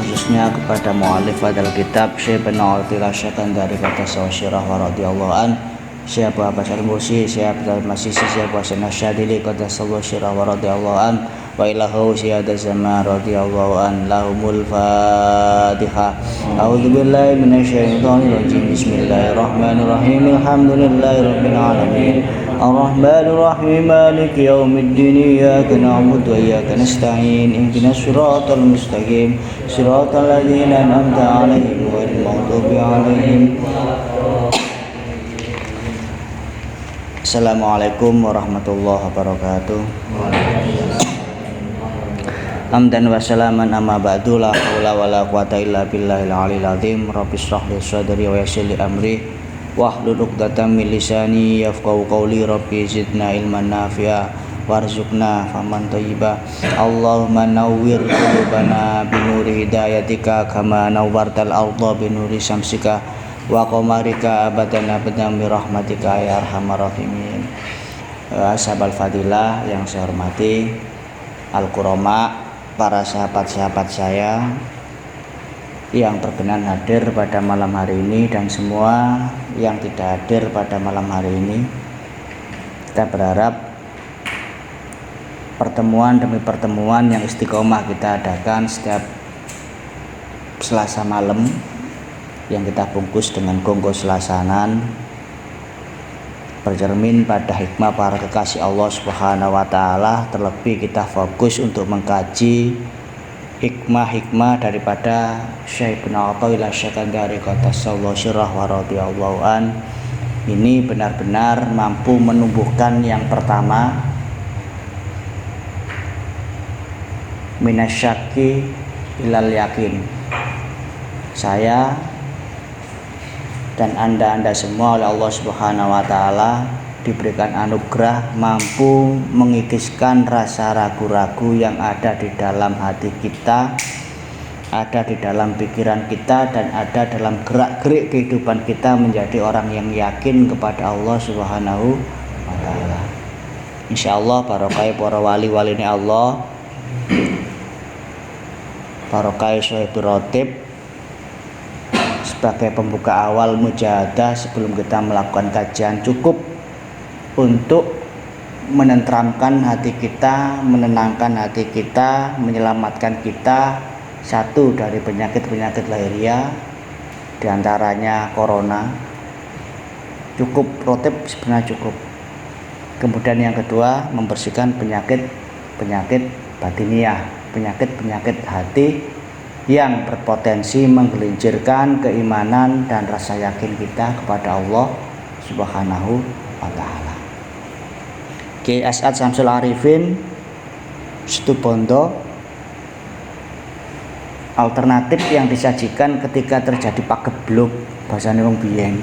khususnya kepada mu'alif adalah kitab Syekh bin Athilah Syakandari kata Sawasyirah wa radiyallahu an, Syekh Abu Abbas al-Mursi, Syekh Abdul Masisi, Syekh Abu Hasan Asyadili kata Sawasyirah wa radiyallahu an, wa ilahu Syihada Zaman radiyallahu an. Lahumul Fatihah. A'udzubillahi minasyaitonirrajim. Bismillahirrahmanirrahim. Alhamdulillahi rabbil alamin. Ar-Rahmanir-Rahim. Maliki yaumiddin. Iyyaka na'budu wa iyyaka nasta'in. Ihdinas siratal mustaqim. Siratal ladzina an'amta 'alaihim ghairil maghdubi 'alaihim. Assalamualaikum warahmatullahi wabarakatuh. Hamdan wa salaman amma ba'du, la haula wa la quwata illa billahil aliyil azim. Rabbi shrah li sadri wa yassir li amri wahlul 'uqdatam min lisani yafqahu qawli. Rabbi zidna ilman nafi'a warzuqna faman thayyiba. Allahumma nawwir qulubana binuri hidayatika kama nawwartal arda binuri syamsika wa qamarika abadan abadan bi rahmatika ya arhamar rahimin. Ashabal fadilah yang saya hormati, al-kurama, para sahabat-sahabat saya yang berkenan hadir pada malam hari ini dan semua yang tidak hadir pada malam hari ini. Kita berharap pertemuan demi pertemuan yang istiqomah kita adakan setiap Selasa malam yang kita bungkus dengan gonggo selasanan bercermin pada hikmah para kekasih Allah Subhanahu wa taala. Terlebih kita fokus untuk mengkaji hikmah-hikmah daripada Syekh bin Athilah Syakandari qaddasallahu sirrah wa radhiyallahu an. Ini benar-benar mampu menumbuhkan yang pertama, minasyaki ilal yakin. Saya dan anda semua oleh Allah Subhanahu wa taala diberikan anugerah mampu mengikiskan rasa ragu-ragu yang ada di dalam hati kita, ada di dalam pikiran kita, dan ada dalam gerak-gerik kehidupan kita menjadi orang yang yakin kepada Allah Subhanahu wa taala. Insyaallah barokah para wali-wali ini Allah, barokah Syaikhul Rotib sebagai pembuka awal mujahadah sebelum kita melakukan kajian, cukup untuk menenteramkan hati kita, menenangkan hati kita, menyelamatkan kita satu dari penyakit-penyakit lahiriah, diantaranya corona. Cukup rotib sebenarnya cukup. Kemudian yang kedua, membersihkan penyakit batiniah, penyakit hati yang berpotensi menggelincirkan keimanan dan rasa yakin kita kepada Allah Subhanahu wa taala. Ki As'ad Syamsul Arifin Situbondo, alternatif yang disajikan ketika terjadi pagebluk bahasane wong biyen.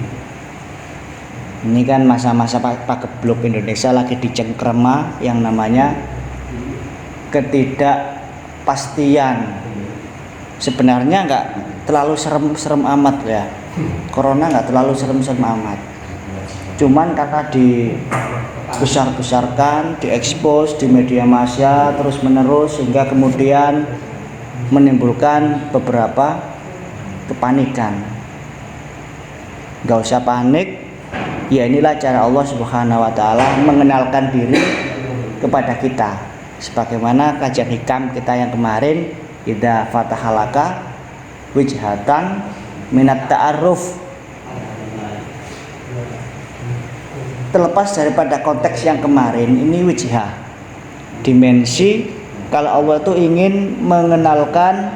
Ini kan masa-masa pagebluk Indonesia lagi dicengkrema yang namanya ketidakpastian. Sebenarnya nggak terlalu serem amat ya, corona nggak terlalu serem amat, cuman karena dibesar-besarkan, diekspos di media massa terus menerus sehingga kemudian menimbulkan beberapa kepanikan. Nggak usah panik, ya inilah cara Allah Subhanahu wa taala mengenalkan diri kepada kita, sebagaimana kajian hikam kita yang kemarin, idza fatahalaka wijhatan minat ta'aruf. Terlepas daripada konteks yang kemarin, ini wijhah, dimensi kalau Allah itu ingin mengenalkan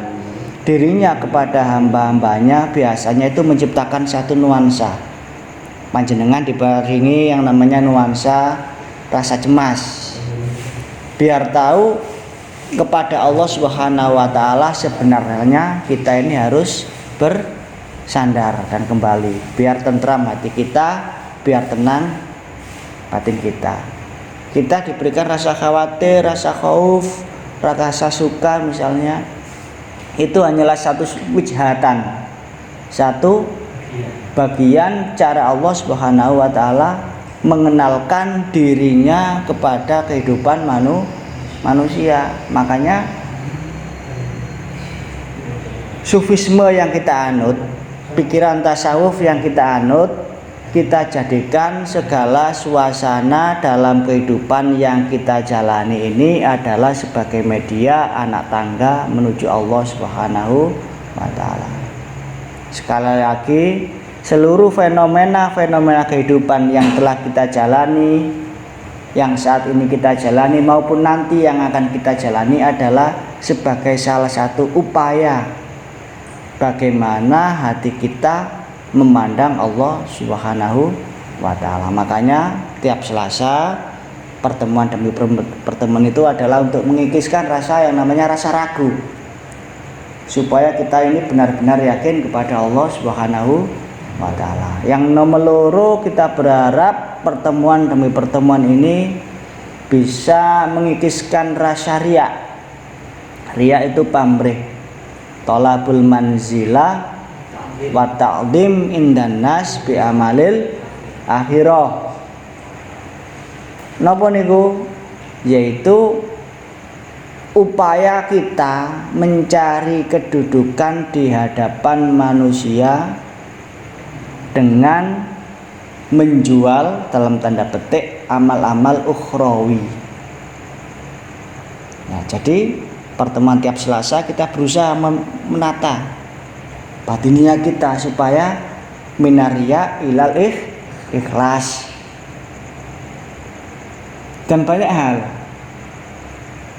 dirinya kepada hamba-hambanya, biasanya itu menciptakan satu nuansa. Panjenengan dibaringi yang namanya nuansa rasa cemas, biar tahu kepada Allah Subhanahu wa taala sebenarnya kita ini harus bersandar dan kembali, biar tentram hati kita, biar tenang batin kita. Kita diberikan rasa khawatir, rasa khauf, rasa suka misalnya, itu hanyalah satu wijhatan, satu bagian cara Allah Subhanahu wa taala mengenalkan dirinya kepada kehidupan manusia. Makanya sufisme yang kita anut, pikiran tasawuf yang kita anut, kita jadikan segala suasana dalam kehidupan yang kita jalani ini adalah sebagai media anak tangga menuju Allah Subhanahu wa ta'ala. Sekali lagi, seluruh fenomena-fenomena kehidupan yang telah kita jalani, yang saat ini kita jalani maupun nanti yang akan kita jalani adalah sebagai salah satu upaya bagaimana hati kita memandang Allah Subhanahu wa ta'ala. Makanya tiap Selasa pertemuan demi pertemuan itu adalah untuk mengikiskan rasa yang namanya rasa ragu, supaya kita ini benar-benar yakin kepada Allah Subhanahu wa ta'ala. Yang nomor loro, kita berharap pertemuan demi pertemuan ini bisa mengikiskan rasa riya. Riya itu pamrih, tolabul manzilah wa ta'zim indan nas bi amalil akhirah. Napa niku? Yaitu upaya kita mencari kedudukan di hadapan manusia dengan menjual dalam tanda petik amal-amal ukhrawi. Nah, jadi pertemuan tiap Selasa kita berusaha menata batinnya kita supaya minaria ilal ikhlas. Dan banyak hal.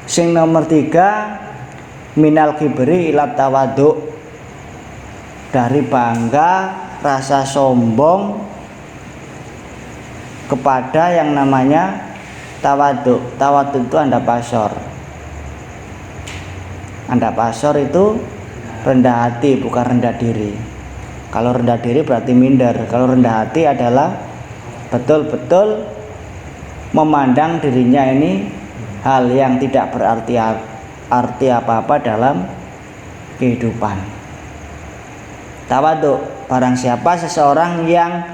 Sing nomor 3, minal kibri ilat tawaduk, dari bangga rasa sombong kepada yang namanya tawaduk. Tawaduk itu anda pasor. Anda pasor itu rendah hati, bukan rendah diri. Kalau rendah diri berarti minder. Kalau rendah hati adalah betul-betul memandang dirinya ini hal yang tidak berarti apa-apa dalam kehidupan. Tawaduk, barang siapa seseorang yang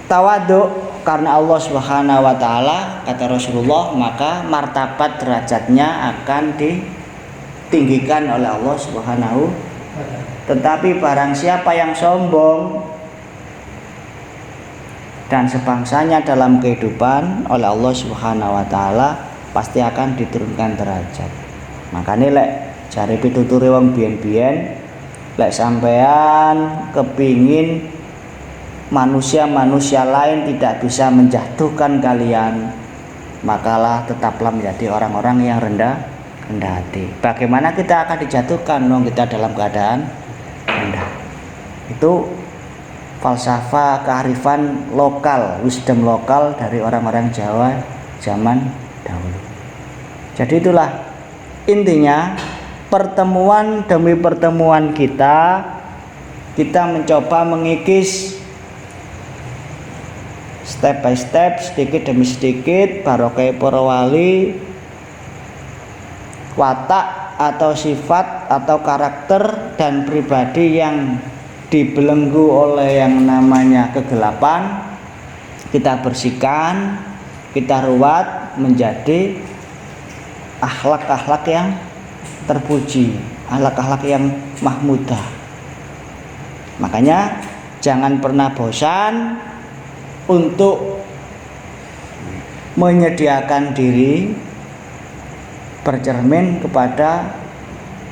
tawaduk karena Allah Subhanahu wa ta'ala, kata Rasulullah, maka martabat derajatnya akan ditinggikan oleh Allah Subhanahu. Tetapi barang siapa yang sombong dan sebangsanya dalam kehidupan oleh Allah Subhanahu wa ta'ala, pasti akan diturunkan derajat. Makanya lek jare pituture wong biyen-biyen, lek sampean kepingin manusia-manusia lain tidak bisa menjatuhkan kalian, makalah tetaplah menjadi orang-orang yang rendah hati. Bagaimana kita akan dijatuhkan wong kita dalam keadaan rendah? Itu falsafah kearifan lokal, wisdom lokal dari orang-orang Jawa zaman dahulu. Jadi itulah intinya pertemuan demi pertemuan kita mencoba mengikis step by step, sedikit demi sedikit, barokah para wali, watak atau sifat atau karakter dan pribadi yang dibelenggu oleh yang namanya kegelapan, kita bersihkan, kita ruat menjadi akhlak-akhlak yang terpuji, akhlak-akhlak yang mahmudah. Makanya jangan pernah bosan untuk menyediakan diri bercermin kepada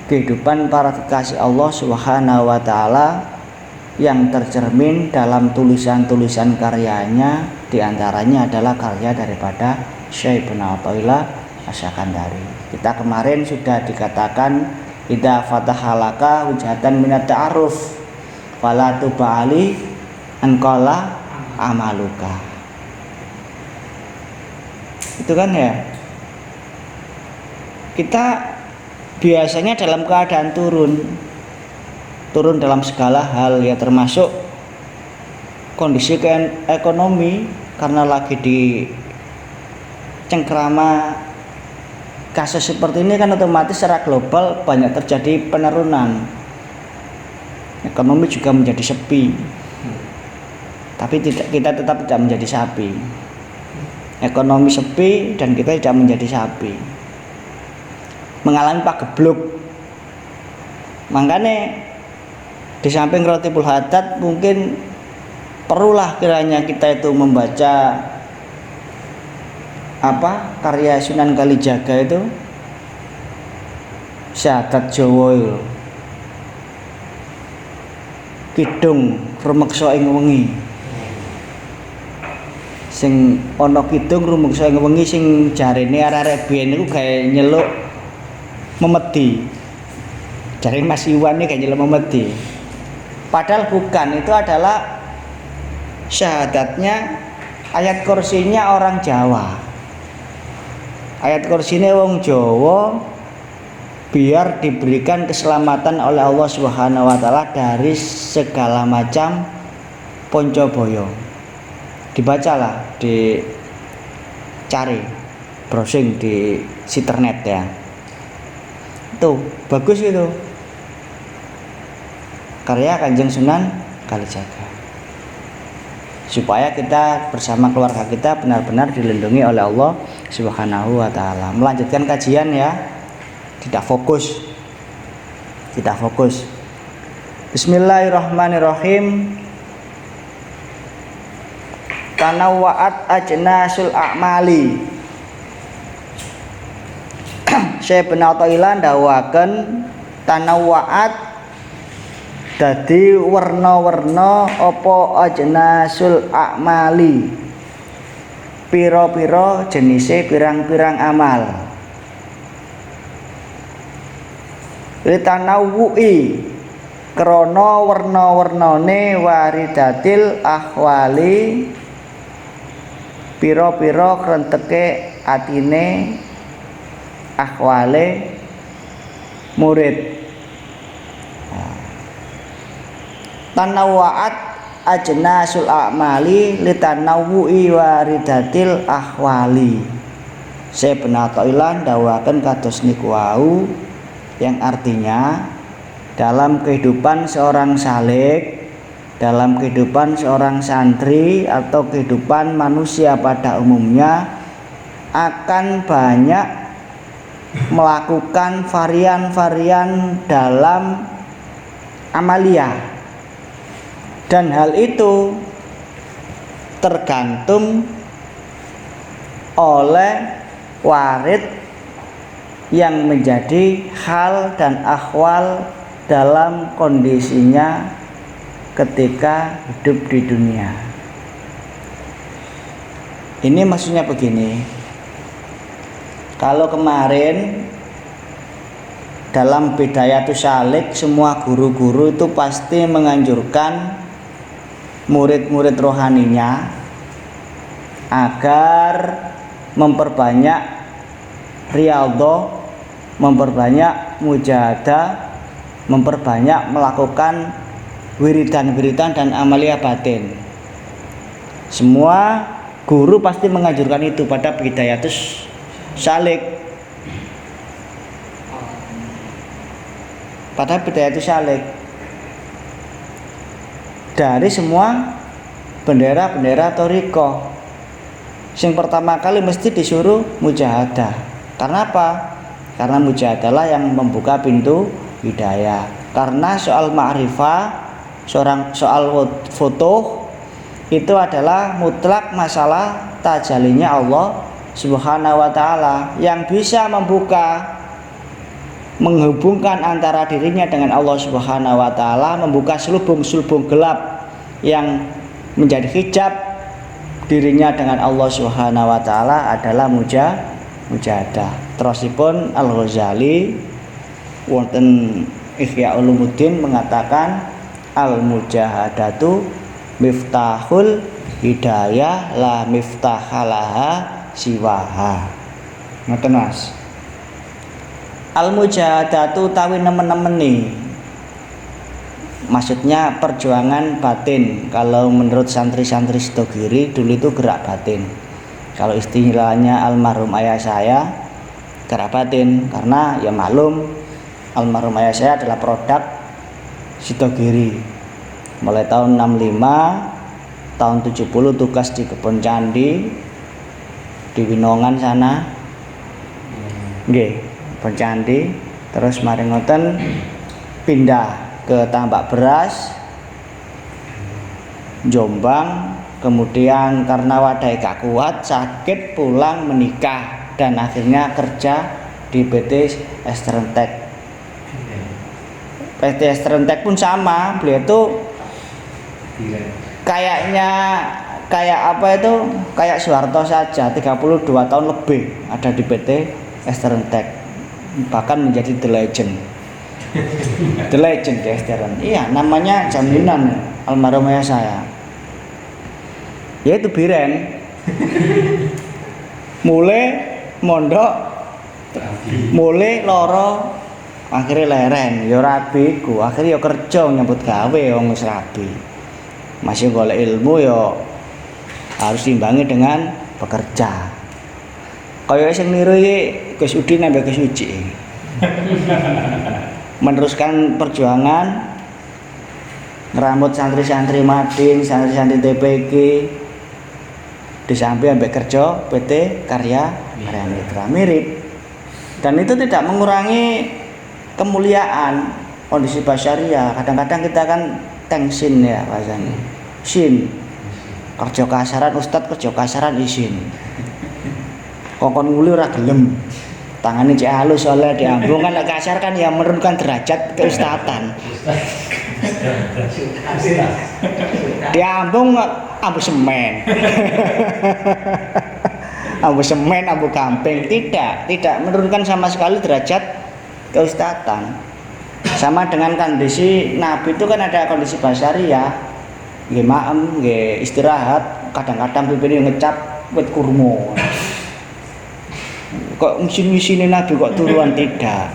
kehidupan para kekasih Allah Subhanahu wa ta'ala yang tercermin dalam tulisan-tulisan karyanya, diantaranya adalah karya daripada Syekh Ibnu Athaillah Asy-Syakandari. Kita kemarin sudah dikatakan idza fatahalaka hujatan minat ta'aruf fala tubali anqala amaluka. Itu kan ya, kita biasanya dalam keadaan turun dalam segala hal ya, termasuk kondisi ekonomi, karena lagi di cengkrama kasus seperti ini kan otomatis secara global banyak terjadi penurunan. Ekonomi juga menjadi sepi. Tapi kita tetap tidak menjadi sapi. Ekonomi sepi dan kita tidak menjadi sapi. Mengalami pagebluk. Makanya di samping Ratibul Haddad mungkin perlulah kiranya kita itu membaca karya Sunan Kalijaga itu, Syahadat Jawa itu, kidung rumeksa ing wengi, sing ana kidung rumeksa ing wengi sing jarene arek-arek biyen niku gawe nyeluk memedi. Jare Mas Iwan iki gawe nyeluk memedi. Padahal bukan, itu adalah syahadatnya ayat kursinya orang Jawa. Ayat kursinya wong Jawa biar diberikan keselamatan oleh Allah Subhanahu wa taala dari segala macam poncoboyo. Dibacalah, dicari, browsing di internet ya. Tuh, bagus itu. Karya Kanjeng Sunan Kalijaga. Supaya kita bersama keluarga kita benar-benar dilindungi oleh Allah Subhanahu wa taala. Melanjutkan kajian ya. Tidak fokus. Bismillahirrahmanirrahim. Tanawwa'at ajnasul a'mali. Syekh bin Athaillah ndawaken tanawwa'at dadi werna-werna apa ajnasul a'mali, pira-pira jenise pirang-pirang amal. Litanawu'i krana werna-wernane waridatil ahwali, pira-pira krenteke atine ahwale murid. Tanawwa'at ajnasul a'mali litanawwu'i waridatil ahwali. Saya Athaillah ndawaken kados niku wau, yang artinya dalam kehidupan seorang salik, dalam kehidupan seorang santri atau kehidupan manusia pada umumnya akan banyak melakukan varian-varian dalam amalia. Dan hal itu tergantung oleh warid yang menjadi hal dan ahwal dalam kondisinya ketika hidup di dunia. Ini maksudnya begini. Kalau kemarin dalam Bidayatus Salik semua guru-guru itu pasti menganjurkan murid-murid rohaninya agar memperbanyak riyadhah, memperbanyak mujahadah, memperbanyak melakukan wiridan-wiridan dan amalia batin. Semua guru pasti menganjurkan itu pada Bidayatus Salik. Pada Bidayatus Salik, dari semua bendera-bendera thariqah, yang pertama kali mesti disuruh mujahadah. Karena apa? Karena mujahadalah yang membuka pintu hidayah. Karena soal ma'rifah, soal foto itu adalah mutlak masalah tajalinya Allah Subhanahu wa taala, yang bisa membuka, menghubungkan antara dirinya dengan Allah Subhanahu wa taala, membuka selubung-selubung gelap yang menjadi hijab dirinya dengan Allah Subhanahu wa taala adalah mujahadah. Terusipun Al-Ghazali wonten Ihya Ulumuddin mengatakan al-mujahadatu miftahul hidayah la miftahalaha siwaha. Ngoten Mas. Al-mujahadatu tawi nemen-nemen nih, maksudnya perjuangan batin. Kalau menurut santri-santri Sidogiri dulu itu gerak batin. Kalau istilahnya almarhum ayah saya gerak batin, karena ya maklum almarhum ayah saya adalah produk Sidogiri. Mulai tahun 65, tahun 70 tugas di Kebon Candi di Winongan sana. Nggih. Candi, terus mari ngoten pindah ke Tambak Beras, Jombang, kemudian karena wadai gak kuat, sakit, pulang menikah, dan akhirnya kerja di PT Estrentek. PT Estrentek pun sama, beliau tuh kayaknya kayak Soeharto saja, 32 tahun lebih ada di PT Estrentek, bahkan menjadi the legend. The legend di Estrentek. Iya, namanya jaminan almarhum ayah saya. Yaitu Biren. Mulai mondok, mulai loro, akhirnya leren, ya rabi ku, akhirnya ya kerja nyambut gawe wong wis rabi. Masih golek ilmu ya harus diimbangi dengan bekerja. Kaya sing niru iki Gus Udin ambek Gus Uci. Meneruskan perjuangan ngeramut santri-santri Madin, santri-santri TPG, disambi ambek kerja PT Karya Mitra mirip. Dan itu tidak mengurangi kemuliaan kondisi basyariah. Kadang-kadang kita kan tengsin ya bahasanya. Sin. Kerja kasaran ustad, kerja kasaran isin. Kokon nguli ora gelem. Tangane cek halus oleh diambung kan lek kasar kan ya menurunkan derajat keustatan. Diambung ambu semen. Ambu semen, ambu gamping, tidak menurunkan sama sekali derajat keustatan. Sama dengan kondisi Nabi itu kan ada kondisi basyariah, nggih maem, nggih istirahat, kadang-kadang pipine ngecap wit kurma. Kok mesin-mesine Nabi kok turuan tidak.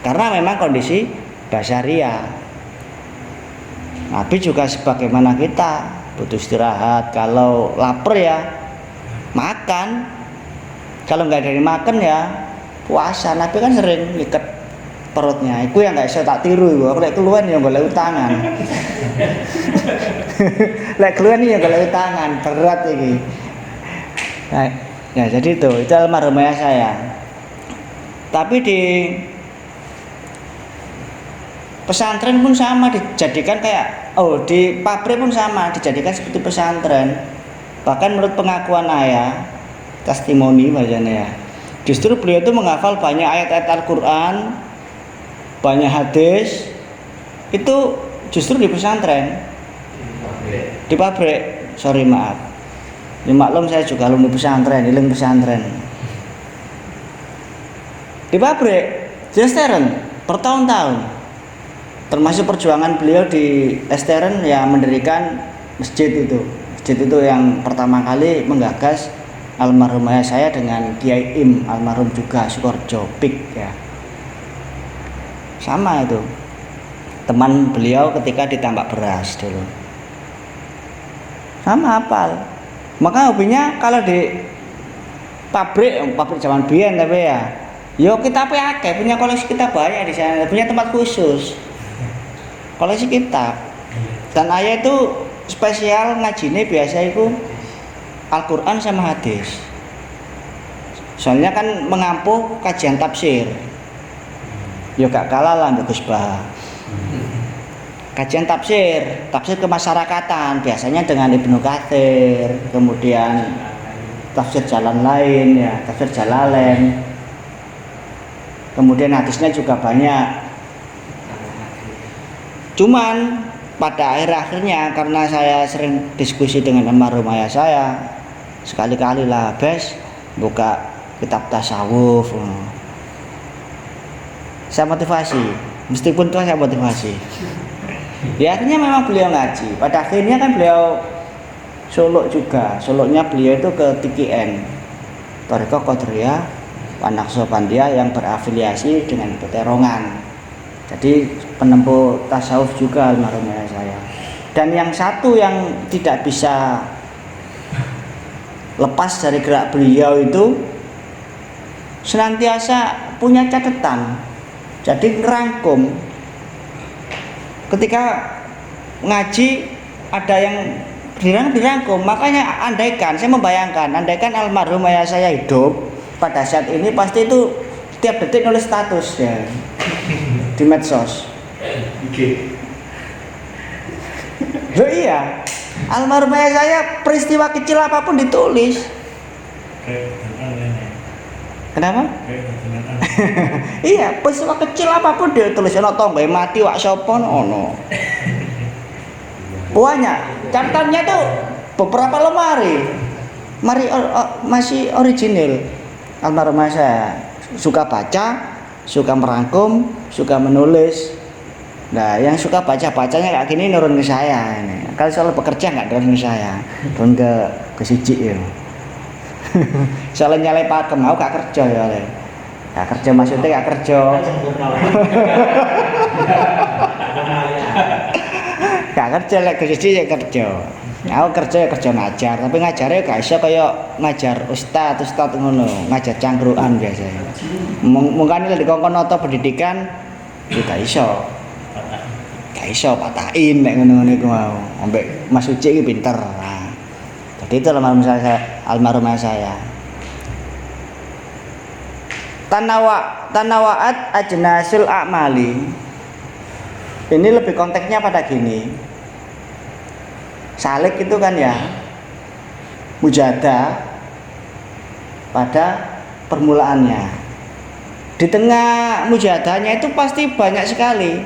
Karena memang kondisi basyariah. Nabi juga sebagaimana kita butuh istirahat, kalau lapar ya makan. Kalau nggak dari makan ya puasa. Nabi kan sering ngiket perutnya. Iku yang nggak bisa tak tiru. Aku lek keluhan ya golek utangan. Lek keluhan ya golek utangan. Berat ini. Nah, ya jadi itu almarhum ayah saya. Tapi di pesantren pun sama dijadikan kayak di pabrik pun sama dijadikan seperti pesantren. Bahkan menurut pengakuan ayah, testimoni bacanya ya, justru beliau itu menghafal banyak ayat-ayat Al-Quran, banyak hadis itu justru di pesantren, di pabrik. Sorry maaf, ya, maklum saya juga alumni pesantren, iling pesantren. Di pabrik, di Esteren bertahun-tahun, termasuk perjuangan beliau di Esteren ya mendirikan masjid itu yang pertama kali menggagas almarhum ayah saya dengan Kiai Im almarhum juga Sukorjo Pik ya. Sama itu teman beliau ketika di Tambak Beras dulu. Sama hafal. Maka hobinya kalau di pabrik zaman biyen tapi ya, yo kita akeh punya koleksi kitab banyak di sana, punya tempat khusus koleksi kitab. Dan ayah itu spesial ngajine biasa itu Al-Quran sama hadis. Soalnya kan mengampuh kajian tafsir. Yo gak kalah lah Gus Bah. Kajian tafsir kemasyarakatan biasanya dengan Ibnu Katsir, kemudian tafsir jalan lain ya, tafsir Jalalain. Kemudian hadisnya juga banyak. Cuman pada akhir-akhirnya karena saya sering diskusi dengan almarhum ayah saya, sekali-kali lah bes buka kitab tasawuf. Saya motivasi, meskipun tuh saya motivasi. Ya akhirnya memang beliau ngaji. Pada akhirnya kan beliau Solo juga. Solonya beliau itu ke TKN, Thariqah Qadiriyah Wanaksobandia yang berafiliasi dengan Peterongan. Jadi penempuh tasawuf juga almarhum ayah saya. Dan yang satu yang tidak bisa lepas dari gerak beliau itu senantiasa punya catatan. Jadi ngerangkum. Ketika ngaji ada yang dirangkum, makanya saya membayangkan andaikan almarhum ayah saya hidup pada saat ini pasti itu setiap detik nulis status ya di medsos. Loh iya, almarhum ayah saya peristiwa kecil apapun ditulis. Kenapa? Iya, peristiwa kecil apapun dia tulis. Ono tonggo mati wak sapa ono. Banyak. Catatannya tuh beberapa lemari. Masih original. Almarhum saya suka baca, suka merangkum, suka menulis. Nah, yang suka baca-bacanya kayak gini nurun ke saya ini. Kalau soal bekerja nggak nurun ke saya, nurun ke siji ya. Soalnya nyalai pakem, aku gak kerja ya le. Gak kerja maksudnya gak kerja. Gak kerja lek siji ya kerja. Aku kerja ya kerja ngajar, tapi ngajarnya gak iso kaya ngajar ustad ngono, ngajar cangkruan biasanya. Mungkin lek dikongkon nata pendidikan ya gak iso. Gak iso patahin nek ngono-ngono iku mau. Ambek Mas Uci iki pinter. Nah, jadi itu almarhum saya. Tanawaat ajnasul a'mali. Ini lebih konteksnya pada gini. Salik itu kan ya mujadah pada permulaannya. Di tengah mujadahnya itu pasti banyak sekali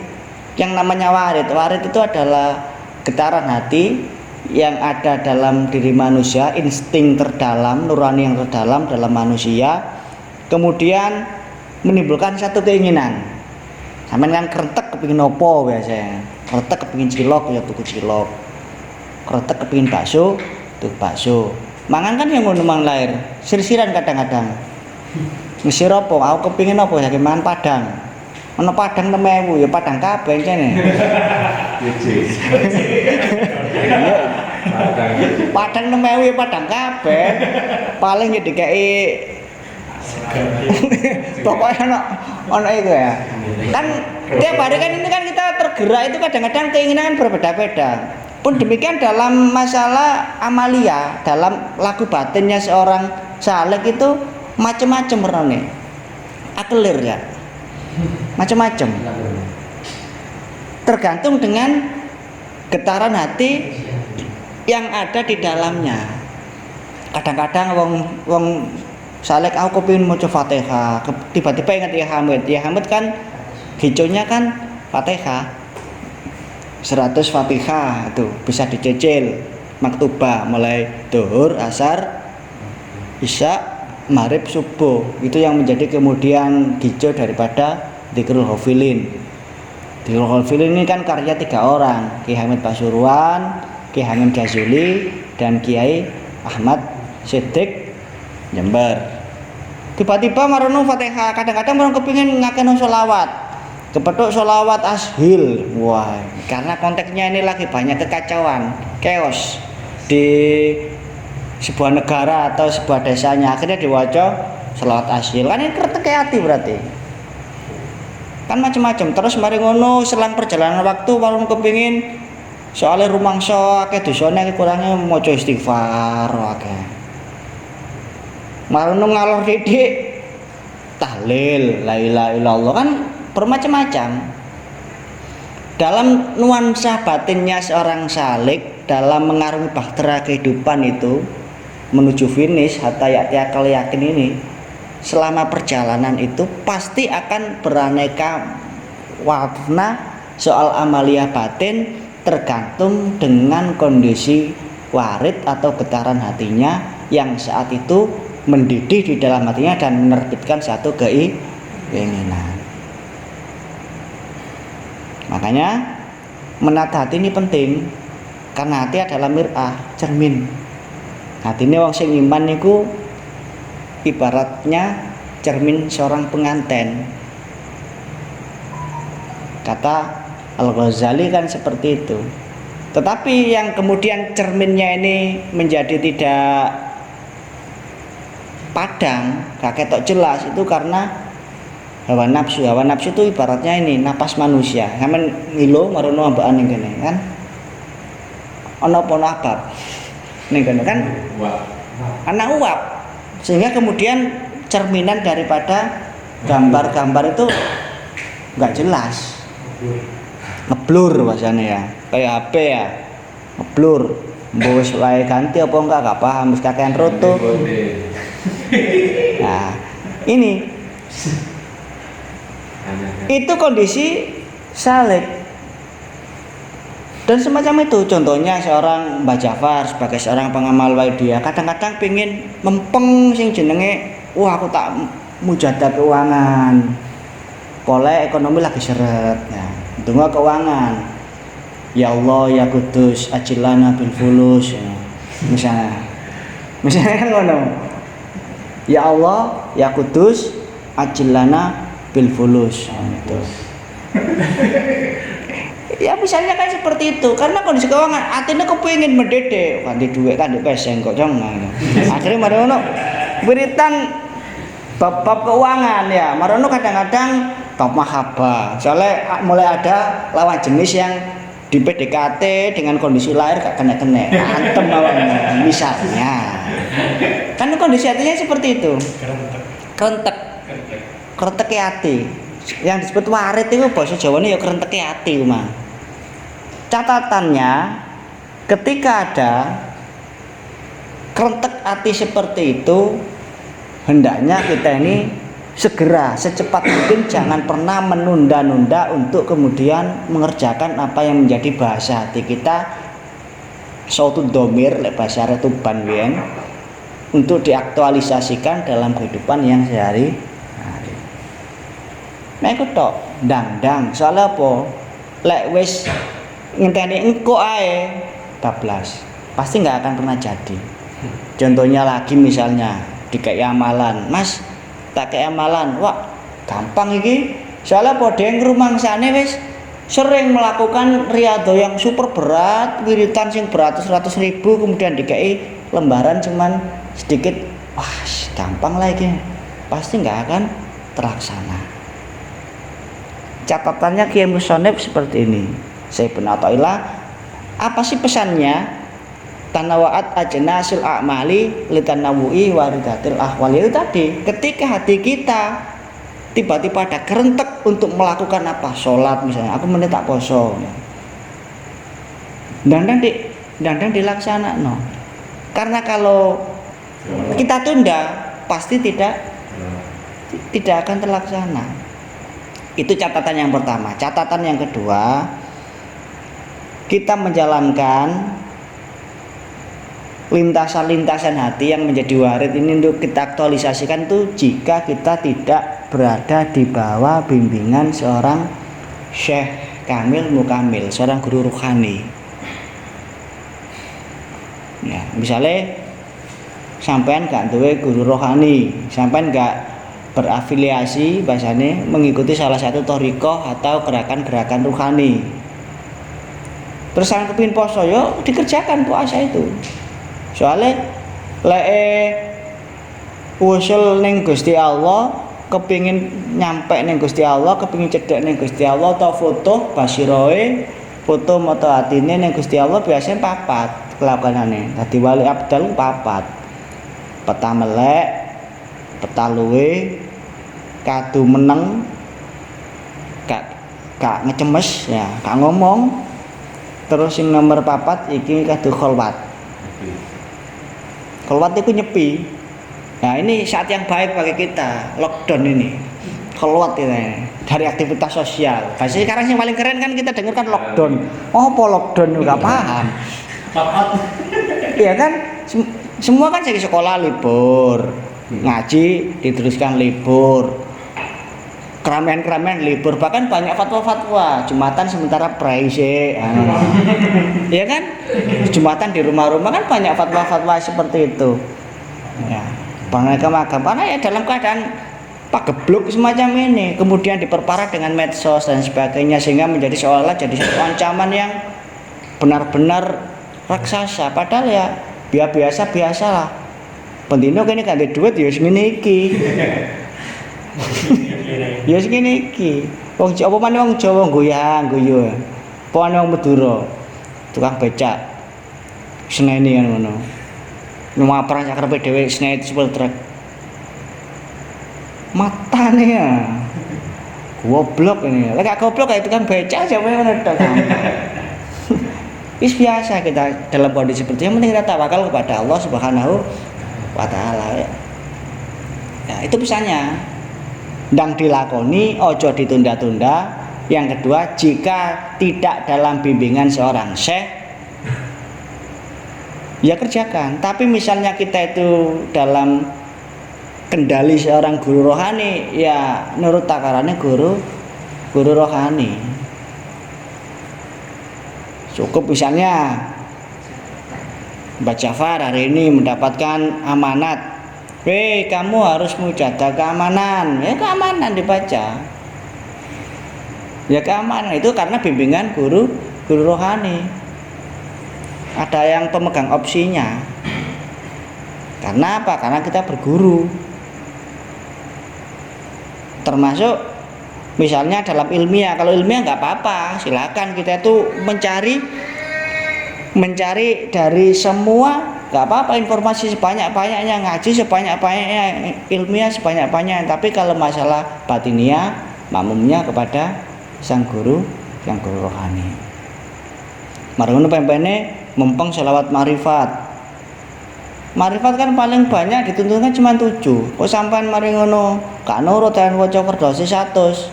yang namanya warid. Warid itu adalah getaran hati yang ada dalam diri manusia, insting terdalam, nurani yang terdalam dalam manusia, kemudian menimbulkan satu keinginan. Sampeyan kan kretek kepingin opo biasanya, kretek kepingin cilok ya tuku cilok, kretek kepingin bakso tuku bakso. Mangan kan yang ngono mang lahir, sir-siran kadang-kadang. Mesir opo, aku kepingin opo ya mangan padang. Ono padang 6.000 ya padang kabeh jane. Padang 6.000 ya padang kabeh. Paling ya dikei pokoknya ono itu ya. Kan tiap hari kan ini kan kita tergerak itu kadang-kadang keinginan berbeda-beda. Pun demikian dalam masalah amalia, dalam lagu batinnya seorang salik itu macam-macam warnanya. Akelir ya. Macam-macam. Tergantung dengan getaran hati yang ada di dalamnya. Kadang-kadang wong salek aku kepingin maca Fatihah, tiba-tiba ingat ya Hamid. Ya Hamid kan giconya kan Fatihah. 100 Fatihah itu bisa dicicil maktubah mulai zuhur, asar, isya, maghrib, subuh. Itu yang menjadi kemudian gico daripada Dzikrul Ghafilin. Dzikrul Ghafilin ini kan karya 3 orang, Ki Hamid Pasuruan, Ki Hamid Ghazuli, dan Kiai Ahmad Siddiq Jember. Tiba-tiba marono Fatihah, kadang-kadang orang kepingin ngakeno sholawat, kepethuk sholawat ashil. Wah, karena konteksnya ini lagi banyak kekacauan, chaos di sebuah negara atau sebuah desanya, akhirnya diwaca sholawat ashil. Kan ini kretek hati berarti. Kan macam-macam. Terus mari ngono selang perjalanan waktu warung kepingin soalnya rumangsa akeh dosane kurangnya maca istighfar akeh. Marono ngalor didik tahlil la ilaha illallah, kan bermacam-macam. Dalam nuansa batinnya seorang salik dalam mengarungi bahtera kehidupan itu menuju finish hatta ya'tiyakal yakin ini, selama perjalanan itu pasti akan beraneka warna soal amalia batin tergantung dengan kondisi warid atau getaran hatinya yang saat itu mendidih di dalam hatinya dan menerbitkan satu keinginan. Makanya menata hati ini penting, karena hati adalah mir'ah, cermin. Hati ini wong sing iman niku ibaratnya cermin seorang pengantin. Kata Al-Ghazali kan seperti itu. Tetapi yang kemudian cerminnya ini menjadi tidak padang, gak ketok jelas, itu karena hawa nafsu. Hawa nafsu itu ibaratnya ini napas manusia. Sampeyan ngilo marono ambaan ning kene kan. Ana apa abab. Ning kene kan ana uap. Sehingga kemudian cerminan daripada gambar-gambar itu enggak jelas. ngeblur bahasane ya. Kayak HP ya. Ngeblur. Mbok wis wae ganti apa enggak paham, wis kakean roto. Nah, ini itu kondisi salik. Dan semacam itu, contohnya seorang Mbak Jafar sebagai seorang pengamal Waidiyah kadang-kadang pengen mempeng sing jenenge, wah aku tak mujadah keuangan, pola ekonomi lagi seret, nah, donga keuangan, ya Allah ya Kudus ajilana bil fulus, ya. misalnya kan ngono, ya Allah ya Kudus ajilana bil fulus, gitu. Ya misalnya kan seperti itu, karena kondisi keuangan artinya kepengin mendede ganti duit kan di peseng kok jangan akhirnya marono beritan bab keuangan ya marono kadang-kadang bab mahabbah soalnya mulai ada lawan jenis yang di PDKT dengan kondisi lahir gak kena antem awalnya misalnya kan kondisi hatinya seperti itu kerentek hati yang disebut warit itu bahasa Jawanya ya kerentek hati mah. Catatannya ketika ada kerentek hati seperti itu hendaknya kita ini segera secepat mungkin jangan pernah menunda-nunda untuk kemudian mengerjakan apa yang menjadi bahasa hati kita suatu domir lek bahasa Tuban yen untuk diaktualisasikan dalam kehidupan yang sehari-hari. Nah iku tok ndang-ndang soalnya apa lek wis ngenteni engko ae bablas pasti nggak akan pernah jadi. Contohnya lagi misalnya dikai amalan, Mas tak kayak amalan, wah gampang iki soalnya podeng rumangsane wis sering melakukan riyadhah yang super berat, wiritan sing beratus-ratus ribu kemudian dikai lembaran cuman sedikit, wah gampang lah iki pasti nggak akan terlaksana. Catatannya Kiai Musonib seperti ini. Saya penatoilah apa sih pesannya? Tanawaat ajnasil a'mali litanawui waridatil ahwali itu tadi. Ketika hati kita tiba-tiba ada kerentek untuk melakukan apa? Sholat misalnya, aku menit tak poso. Dan dilaksana no. Karena kalau kita tunda pasti tidak akan terlaksana. Itu catatan yang pertama. Catatan yang kedua, kita menjalankan lintasan-lintasan hati yang menjadi warid ini untuk kita aktualisasikan tuh jika kita tidak berada di bawah bimbingan seorang Syekh Kamil Mukamil, seorang guru ruhani. Ya, misalnya sampean gak duwe guru rohani, sampean gak berafiliasi bahasanya mengikuti salah satu thariqah atau gerakan-gerakan ruhani. Terus saya kepingin poso, yo dikerjakan puasa itu. Soalnya usul ning Gusti Allah, kepingin nyampe ning Gusti Allah, kepingin cedek ning Gusti Allah atau foto basiroe, foto moto atine ning Gusti Allah biasanya papat kelakuanane. Dadi wali abdal papat. Peta melek, peta luwe, kadu meneng, gak ngecemes ya, gak ngomong. Terus yang nomor papat iki kadu kholwat. Kholwat itu nyepi. Nah ini saat yang baik bagi kita, lockdown ini. Kholwat ini dari aktivitas sosial. Pasti sekarang yang paling keren kan kita dengar kan lockdown. Oh, apa lockdown juga paham. Iya kan? Semua kan jadi sekolah libur, ngaji diteruskan libur, keramaian libur, bahkan banyak fatwa-fatwa Jumatan sementara praise, ya kan? Jumatan di rumah-rumah kan banyak fatwa-fatwa seperti itu. Ya, mereka magam karena ya dalam keadaan pagebluk semacam ini, kemudian diperparah dengan medsos dan sebagainya sehingga menjadi seolah jadi satu ancaman yang benar-benar raksasa. Padahal ya biasa lah. Pentino kene gak ada duit ya segini iki. Ya segini iki. Wong Jawa mana wong Jawa goyang guyu. Apa ana wong Madura tukang becak. Seneni kan ngono. Nyumaprang sak karepe dhewe seneni sepul truk. Matane ya. Goblok ini. Lek goblok kayak tukang beca aja ngono tok. Wis biasa kita dalam kondisi seperti itu. Yang penting kita tawakal kepada Allah Subhanahu wa taala. Ya, itu pesannya. Ndang dilakoni, ojo ditunda-tunda. Yang kedua, jika tidak dalam bimbingan seorang syekh, ya kerjakan. Tapi misalnya kita itu dalam kendali seorang guru rohani, ya nurut takarannya guru rohani. Cukup misalnya Mbak Jafar hari ini mendapatkan amanat, kamu harus menjaga keamanan. Ya keamanan dibaca. Ya keamanan itu karena bimbingan guru rohani. Ada yang pemegang opsinya. Karena apa? Karena kita berguru. Termasuk misalnya dalam ilmiah, kalau ilmiah nggak apa-apa, silakan kita itu mencari dari semua, nggak apa-apa, informasi sebanyak-banyaknya, ngaji sebanyak-banyaknya, ilmiah sebanyak-banyaknya. Tapi kalau masalah batiniah, makmumnya kepada sang guru rohani. Margono pempene mempeng selawat marifat. Marifat kan paling banyak dituntutkan cuma 7. Kok sampean mari ngono gak nurut dan waca Firdausi 100.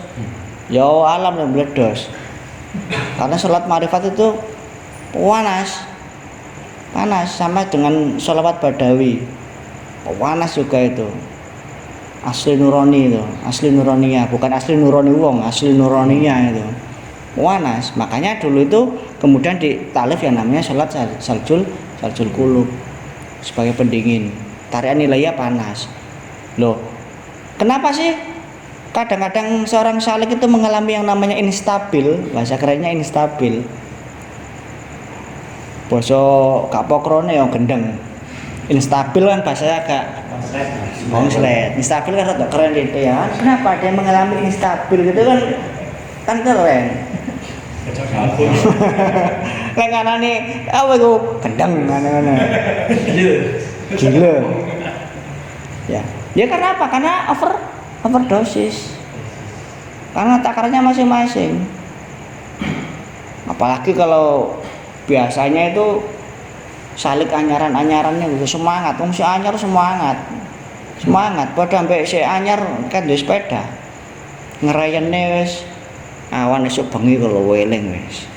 Ya alam dan bledos. Karena salat marifat itu panas sama dengan sholawat badawi. Panas juga itu. Asli nurani itu, asli nuraniya, bukan asli nurani wong, asli nuraniya itu. Panas. Makanya dulu itu kemudian ditalif yang namanya salat saljul qulub. Sebagai pendingin, tarian nilainya panas. Loh, kenapa sih kadang-kadang seorang salik itu mengalami yang namanya instabil? Bahasa kerennya instabil. Basa kapokrone yang gendeng. Instabil kan bahasanya agak bongslet. Instabil kan rada keren gitu ya. Kenapa dia mengalami instabil gitu kan keren. Lenganane apa iku gendeng ngene-ngene. Gila. Ya. Ya karena apa? Karena overdosis. Karena takarannya masing-masing. Apalagi kalau biasanya itu salik anyaran-anyarannya gitu semangat. Wong si anyar semangat. Padha ambek si anyar kan duwe sepeda. Ngerayane wis awan esuk bengi kalau weling wis.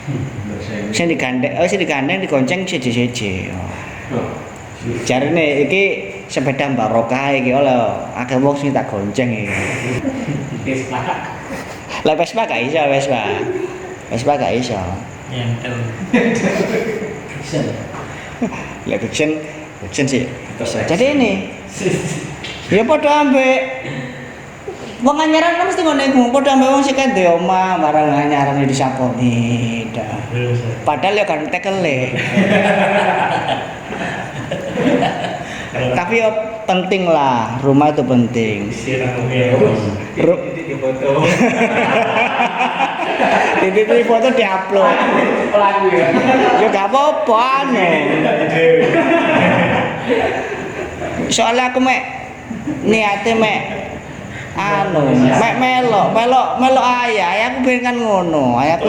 Sing digandeng digonceng siji-siji. Jarine iki sepeda barokah iki oleh akeh wong sing tak gonceng iki. Lah Vespa gak iso, Vespa gak iso. Nyentel. Lah fiction sih. Jadi ini ya padha ambek wong anyaran kan mesti ngono iku, padha ambek wong sing kandhe omah barang anyaran disaponi. Padahal ya kan tekele. Tapi ya penting lah, rumah itu penting. Titik foto diupload. Ya gak apa-apa anu. Soalnya aku niate melok ayah aku pengen kan ngono. Ayahku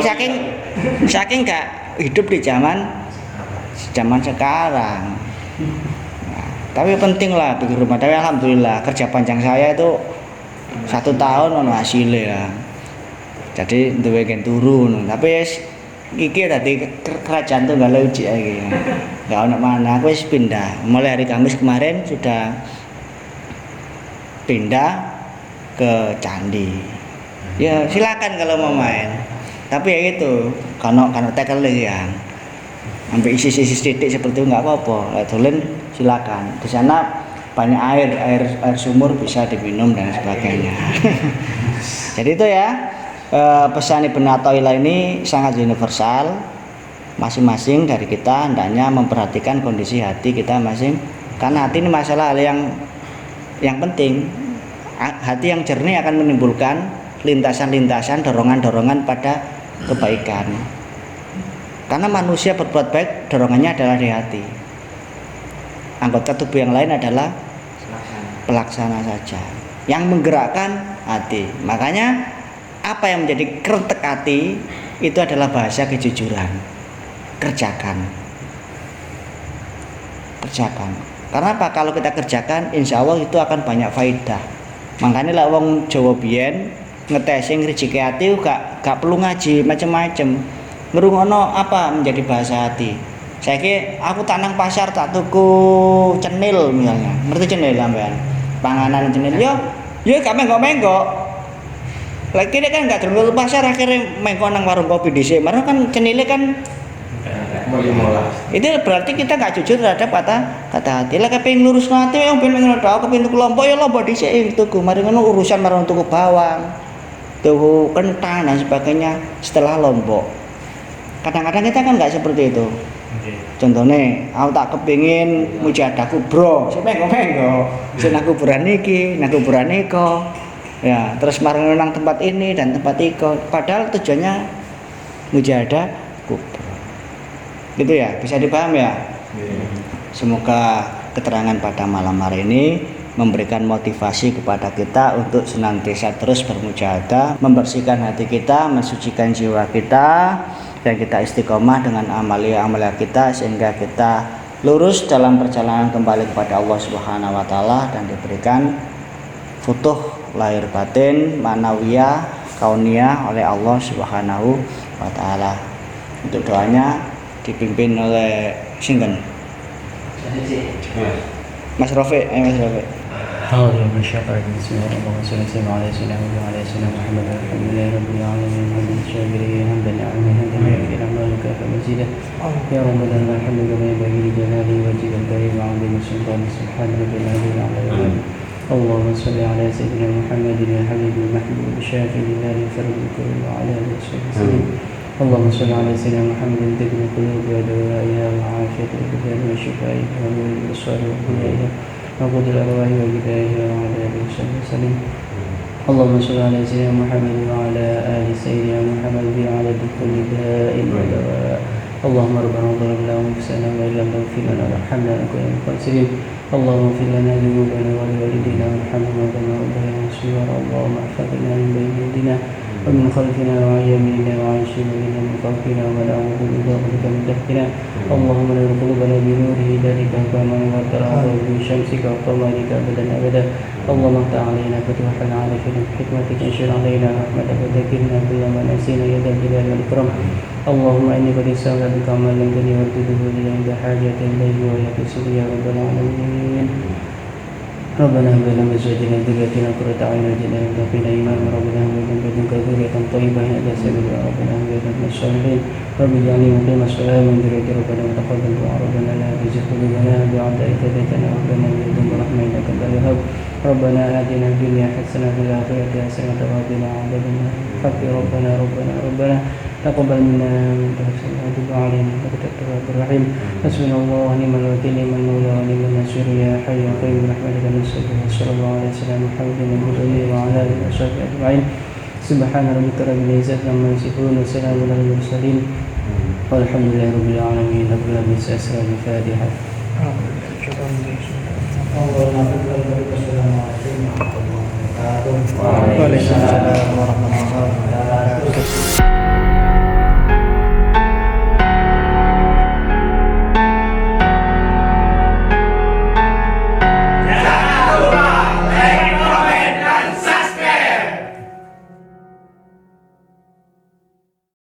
saking gak hidup di zaman sekarang. Nah, tapi penting lah bikin rumah. Tapi alhamdulillah kerja panjang saya itu 1 tahun ono hasilnya ya. Jadi duwe gen turun. Tapi iki tadi kerajaan tuh gak lucu iki. Gak ono mana. Aku wis pindah. Mulai hari Kamis kemarin sudah pindah ke candi. Ya silakan kalau mau main. Tapi ya itu, kalau tekel ya. Sampai isi titik seperti itu nggak apa-apa. Dolen silakan. Di sana banyak air sumur bisa diminum dan sebagainya. Jadi itu ya pesan Ibnu Athaillah ini sangat universal. Masing-masing dari kita hendaknya memperhatikan kondisi hati kita masing. Karena hati ini masalah hal yang penting. Hati yang jernih akan menimbulkan lintasan-lintasan, dorongan-dorongan pada kebaikan. Karena manusia berbuat baik dorongannya adalah di hati. Anggota tubuh yang lain adalah pelaksana saja. Yang menggerakkan hati. Makanya apa yang menjadi kretek hati itu adalah bahasa kejujuran. Kerjakan. Karena apa? Kalau kita kerjakan, insya Allah itu akan banyak faidah. Makanya lah wong Jawa biyen ngetesi ngrijiki hati gak perlu ngaji macam-macam. Ngrungokno apa menjadi bahasa hati. Saiki aku tak nang pasar tak tuku cenil misalnya. Ngerti cenil sampean? Panganan cenil yo gak menggok-menggok. Lagi dia kan gak terlalu pasar akhirnya mengko nang warung kopi dhisik. Marah kan cenile kan itu berarti kita gak jujur terhadap kata hati. Lah kepengin lurusno ati yo ben ngono tok, kepengin tuku lombok yo lombok dhisik tuku. Mari ngono urusan marang tuku bawang, tuku kentang dan sebagainya setelah lombok. Kadang-kadang kita kan nggak seperti itu. Contohnya, aku tak kepingin mujahadah kubro, saya menggo, saya nak kuburan niki, nak kuburan niko, ya terus marang nang tempat ini dan tempat iko. Padahal tujuannya mujahadah kubro. Gitu ya, bisa dipaham ya? Semoga keterangan pada malam hari ini memberikan motivasi kepada kita untuk senantiasa terus bermujahadah, membersihkan hati kita, mensucikan jiwa kita, dan kita istiqomah dengan amalia-amalia kita sehingga kita lurus dalam perjalanan kembali kepada Allah Subhanahu wa taala dan diberikan futuh lahir batin, manawiyah, kauniyah oleh Allah Subhanahu wa taala. Untuk doanya dipimpin oleh Singgen. Mas Rafiq, Mas Rafiq. أعوذ بالله من الشيطان الرجيم بسم الله الرحمن الرحيم صلى الله عليه وسلم وعلى سيدنا محمد الحمد لله رب العالمين حمدا الشاكرين حمدا نعما حمدا يكفي أعمالك فمزيدا يا رب لنا الحمد كما ينبغي لجلاله وجهك الكريم وعظيم سلطان سبحان ربي العلي العظيم اللهم صل على سيدنا محمد الحبيب المحبوب الشافي لله الفرد الكريم وعلى آله وصحبه وسلم اللهم صل على سيدنا محمد طب القلوب ودوائها وعافية الأبدان وشفائها ونور الأبصار وضيائها وقود الأرواح وجبائها وعلى آله وصحبه وسلم اللهم صل على سيدنا محمد وعلى آل سيدنا محمد بعدد كل داء ودواء اللهم ربنا ظلمنا أنفسنا وإن لم تغفر لنا وارحمنا لنكن من الخاسرين اللهم اغفر لنا ذنوبنا ولوالدينا وارحمنا كما ربنا صغارا اللهم احفظنا من بين أيدينا ومن خلفنا وعن يميننا وعن شمالنا من فوقنا ونعوذ بفضلك من تحتنا اللهم نور قلوبنا بنور هدايتك كما نورت الأرض بشمسك وقمرك أبدا أبدا اللهم افتح علينا فتوح العارفين بحكمتك انشر علينا رحمتك وذكرنا كل ما نسينا يا ذا الجلال والإكرام اللهم إني قد استغفرت بك ما لم تني وارتده لي عند حاجة إليه وهي تسر يا رب العالمين ربنا هب لنا من ازواجنا وذريتنا قرة اعين واجعلنا للمتقين اماما ربنا هب لنا من لدنك ذرية طيبة هذا سبيل ربنا هب لنا من الصالحين رب اجعلني مقيم الصلاة من ذريتي ربنا وتقبل دعاء ربنا لا تزغ قلوبنا بعد إذ هديتنا وهب لنا من لدنك رحمة إنك أنت الوهاب ربنا آتنا في الدنيا حسنة وفي الآخرة حسنة وقنا عذاب النار حق ربنا تقبل منا وانت احسن وتب علينا انك انت التواب الرحيم حسبنا الله ونعم الوكيل نعم المولى ونعم النصير يا حي يا قيوم برحمتك نستغيث صلى الله عليه وسلم محمد النبي وعلى اله وصحبه اجمعين سبحان ربك رب العزة عما يصفون وسلام على المرسلين والحمد لله رب العالمين رب العالمين أسرى الفاتحة Waalaikumsalam warahmatullahi wabarakatuh.